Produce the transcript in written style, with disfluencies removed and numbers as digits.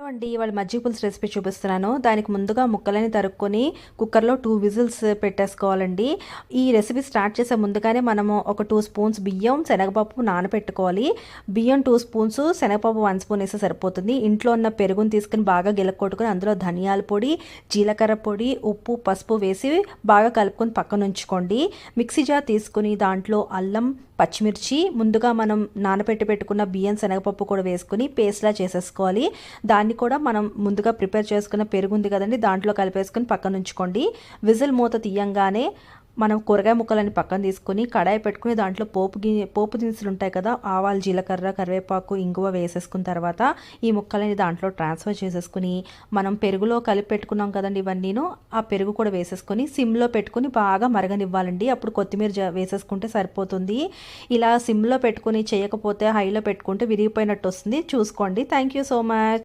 అండి ఇవాళ మజ్జిగ పులుసు రెసిపీ చూపిస్తున్నాను. దానికి ముందుగా ముక్కలని తరుక్కొని కుక్కర్లో 2 విజిల్స్ పెట్టేసుకోవాలండి. ఈ రెసిపీ స్టార్ట్ చేసే ముందుగానే మనము ఒక 2 స్పూన్స్ బియ్యం, శనగపప్పు నానబెట్టుకోవాలి. బియ్యం 2 స్పూన్స్, శనగపప్పు 1 స్పూన్ వేస్తే సరిపోతుంది. ఇంట్లో ఉన్న పెరుగుని తీసుకుని బాగా గిలక్కొట్టుకుని అందులో ధనియాల పొడి, జీలకర్ర పొడి, ఉప్పు, పసుపు వేసి బాగా కలుపుకొని పక్కన ఉంచుకోండి. మిక్సీ జార్ తీసుకుని దాంట్లో అల్లం, పచ్చిమిర్చి, ముందుగా మనం పెట్టుకున్న బియ్యం, శనగపప్పు కూడా వేసుకుని పేస్ట్లా చేసేసుకోవాలి. దాన్ని కూడా మనం ముందుగా ప్రిపేర్ చేసుకున్న పెరుగు ఉంది కదండి, దాంట్లో కలిపేసుకుని పక్కన ఉంచుకోండి. విజిల్ మూత తీయంగానే మనం కూరగాయ ముక్కలని పక్కన తీసుకుని కడాయి పెట్టుకుని దాంట్లో పోపు దినుసులు ఉంటాయి కదా, ఆవాలు, జీలకర్ర, కరివేపాకు, ఇంగువ వేసేసుకున్న తర్వాత ఈ ముక్కలని దాంట్లో ట్రాన్స్ఫర్ చేసేసుకుని మనం పెరుగులో కలిపి పెట్టుకున్నాం కదండి ఇవన్నీను, ఆ పెరుగు కూడా వేసేసుకొని సిమ్లో పెట్టుకుని బాగా మరగనివ్వాలండి. అప్పుడు కొత్తిమీర వేసేసుకుంటే సరిపోతుంది. ఇలా సిమ్లో పెట్టుకుని చేయకపోతే హైలో పెట్టుకుంటే విరిగిపోయినట్టు వస్తుంది. చూసుకోండి. Thank you so much.